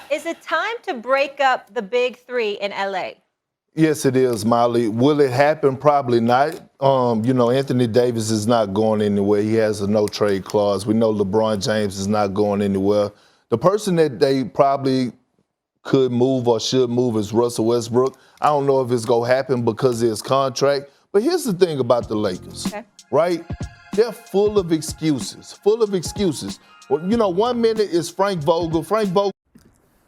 Is it time to break up the big three in LA? Yes, it is, Molly. Will it happen? Probably not. Anthony Davis is not going anywhere. He has a no trade clause. We know LeBron James is not going anywhere. The person that they probably could move or should move is Russell Westbrook. I don't know if it's going to happen because of his contract. But here's the thing about the Lakers, Okay. right? They're full of excuses, full of excuses. Well, 1 minute is Frank Vogel. Frank Vogel.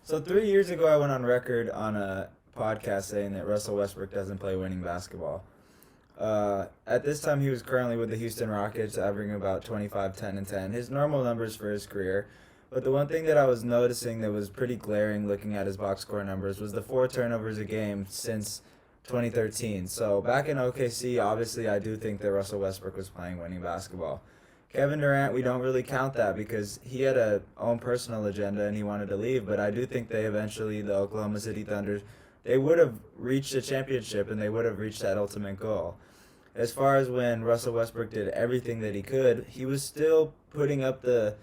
So 3 years ago, I went on record on a podcast saying that Russell Westbrook doesn't play winning basketball. At this time, he was currently with the Houston Rockets, averaging about 25, 10, and 10. His normal numbers for his career. But the one thing that I was noticing that was pretty glaring looking at his box score numbers was the 4 turnovers a game since 2013. So back in OKC, obviously, I do think that Russell Westbrook was playing winning basketball. Kevin Durant, we don't really count that because he had a own personal agenda and he wanted to leave. But I do think they eventually, the Oklahoma City Thunder, they would have reached a championship and they would have reached that ultimate goal. As far as when Russell Westbrook did everything that he could, he was still putting up the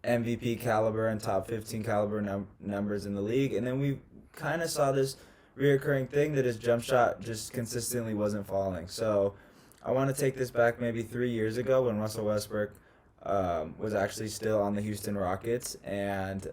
MVP caliber and top 15 caliber numbers in the league. And then we kind of saw this reoccurring thing that his jump shot just consistently wasn't falling. So I want to take this back maybe 3 years ago when Russell Westbrook was actually still on the Houston Rockets, and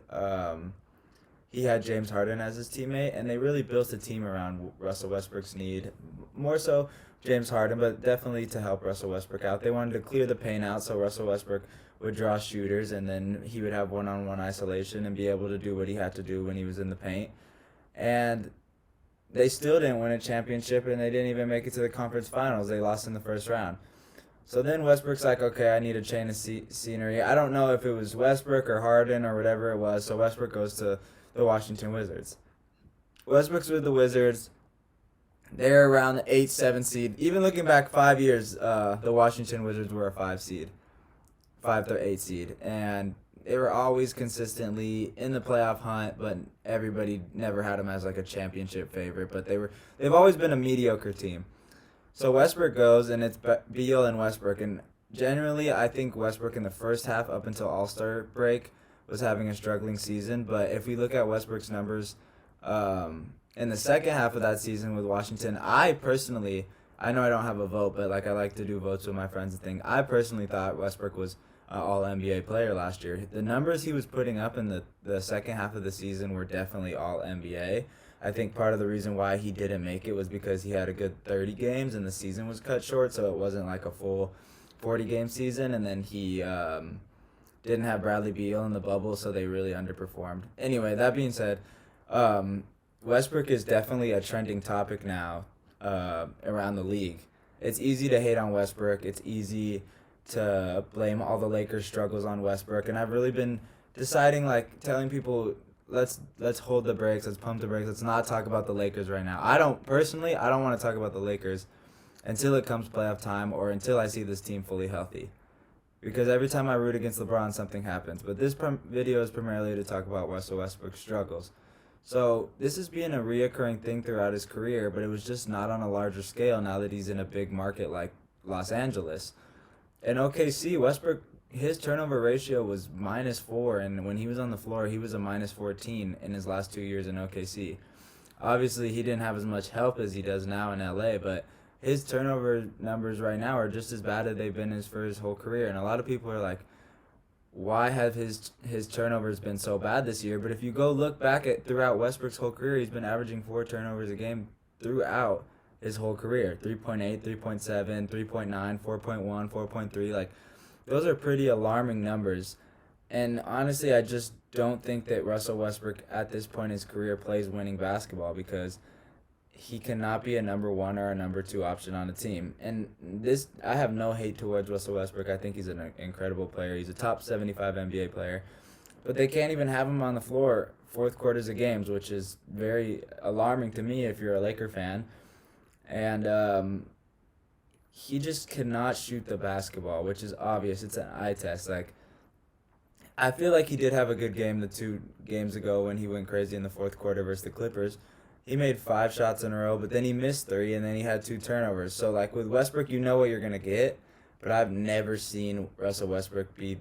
he had James Harden as his teammate, and they really built a team around Russell Westbrook's need. More so James Harden, but definitely to help Russell Westbrook out. They wanted to clear the paint out so Russell Westbrook would draw shooters, and then he would have one-on-one isolation and be able to do what he had to do when he was in the paint. And they still didn't win a championship, and they didn't even make it to the conference finals. They lost in the first round. So then Westbrook's like, okay, I need a change of scenery. I don't know if it was Westbrook or Harden or whatever it was, so Westbrook goes to the Washington Wizards. Westbrook's with the Wizards. They're around the 8-7 seed. Even looking back 5 years, the Washington Wizards were a 5 seed. 5 to 8 seed. And they were always consistently in the playoff hunt, but everybody never had them as like a championship favorite. But they've always been a mediocre team. So Westbrook goes, and it's Beal and Westbrook. And generally, I think Westbrook in the first half up until All-Star break was having a struggling season. But if we look at Westbrook's numbers in the second half of that season with Washington, I know I don't have a vote, but like I like to do votes with my friends and things. I personally thought Westbrook was all-NBA player last year. The numbers he was putting up in the second half of the season were definitely all-NBA. I think part of the reason why he didn't make it was because he had a good 30 games and the season was cut short, so it wasn't like a full 40-game season, and then he didn't have Bradley Beal in the bubble, so they really underperformed. Anyway, that being said, Westbrook is definitely a trending topic now around the league. It's easy to hate on Westbrook. It's easy to blame all the Lakers' struggles on Westbrook, and I've really been deciding, like, telling people, let's hold the brakes, let's pump the brakes, let's not talk about the Lakers right now. I don't want to talk about the Lakers until it comes playoff time or until I see this team fully healthy. Because every time I root against LeBron, something happens. But this video is primarily to talk about Russell Westbrook's struggles. So this has been a reoccurring thing throughout his career, but it was just not on a larger scale now that he's in a big market like Los Angeles. In OKC, Westbrook, his turnover ratio was -4, and when he was on the floor, he was a -14 in his last 2 years in OKC. Obviously, he didn't have as much help as he does now in LA, but his turnover numbers right now are just as bad as they've been for his whole career. And a lot of people are like, why have his turnovers been so bad this year? But if you go look back at throughout Westbrook's whole career, he's been averaging 4 turnovers a game throughout his whole career. 3.8, 3.7, 3.9, 4.1, 4.3. Like, those are pretty alarming numbers. And honestly, I just don't think that Russell Westbrook at this point in his career plays winning basketball because he cannot be a number 1 or a number 2 option on a team. And this, I have no hate towards Russell Westbrook. I think he's an incredible player. He's a top 75 NBA player. But they can't even have him on the floor fourth quarters of games, which is very alarming to me if you're a Laker fan. And he just cannot shoot the basketball, which is obvious. It's an eye test. Like, I feel like he did have a good game the 2 games ago when he went crazy in the fourth quarter versus the Clippers. He made 5 shots in a row, but then he missed 3, and then he had 2 turnovers. So, like, with Westbrook, you know what you're going to get, but I've never seen Russell Westbrook be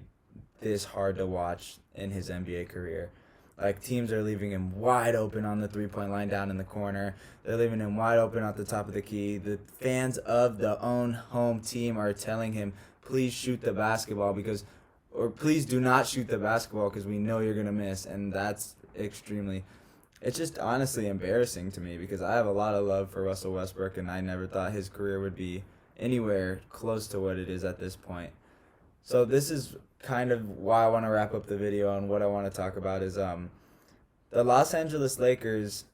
this hard to watch in his NBA career. Like, teams are leaving him wide open on the three-point line down in the corner. They're leaving him wide open at the top of the key. The fans of the own home team are telling him, please shoot the basketball or please do not shoot the basketball because we know you're going to miss. And that's it's just honestly embarrassing to me because I have a lot of love for Russell Westbrook, and I never thought his career would be anywhere close to what it is at this point. So this is kind of why I want to wrap up the video, and what I want to talk about is the Los Angeles Lakers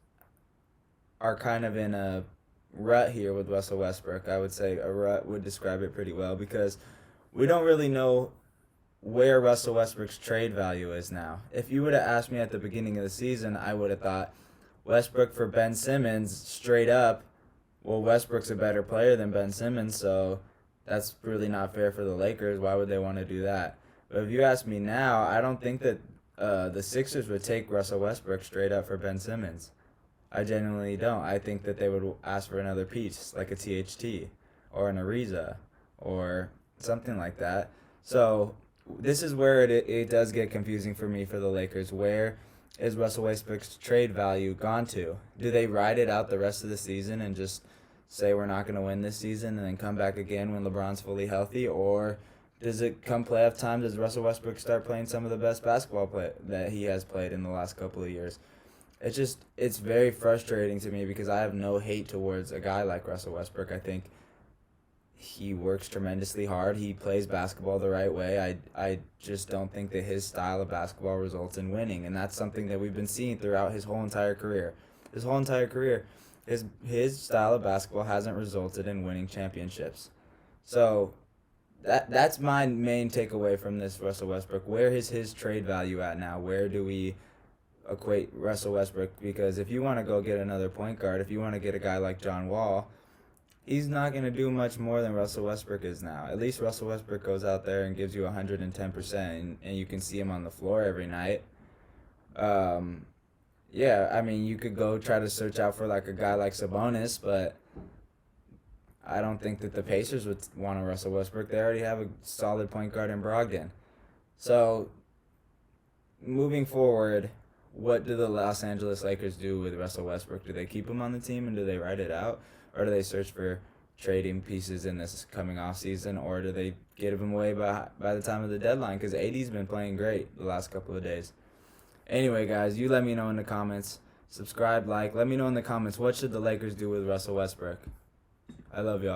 are kind of in a rut here with Russell Westbrook. I would say a rut would describe it pretty well because we don't really know where Russell Westbrook's trade value is now. If you would have asked me at the beginning of the season, I would have thought Westbrook for Ben Simmons straight up. Well, Westbrook's a better player than Ben Simmons, so that's really not fair for the Lakers. Why would they want to do that? But if you ask me now, I don't think that the Sixers would take Russell Westbrook straight up for Ben Simmons. I genuinely don't. I think that they would ask for another piece, like a THT or an Ariza or something like that. So this is where it does get confusing for me for the Lakers. Where is Russell Westbrook's trade value gone to? Do they ride it out the rest of the season and just say we're not going to win this season and then come back again when LeBron's fully healthy? Or does it come playoff time, does Russell Westbrook start playing some of the best basketball that he has played in the last couple of years? It's very frustrating to me because I have no hate towards a guy like Russell Westbrook. I think he works tremendously hard. He plays basketball the right way. I just don't think that his style of basketball results in winning, and that's something that we've been seeing throughout his whole entire career. His style of basketball hasn't resulted in winning championships. So that's my main takeaway from this Russell Westbrook. Where is his trade value at now? Where do we equate Russell Westbrook? Because if you want to go get another point guard, if you want to get a guy like John Wall, he's not going to do much more than Russell Westbrook is now. At least Russell Westbrook goes out there and gives you 110%, and you can see him on the floor every night. Yeah, I mean, you could go try to search out for like a guy like Sabonis, but I don't think that the Pacers would want a Russell Westbrook. They already have a solid point guard in Brogdon. So, moving forward, what do the Los Angeles Lakers do with Russell Westbrook? Do they keep him on the team and do they ride it out? Or do they search for trading pieces in this coming off season? Or do they get him away by the time of the deadline? Because AD's been playing great the last couple of days. Anyway, guys, you let me know in the comments. Subscribe, like. Let me know in the comments, what should the Lakers do with Russell Westbrook? I love y'all.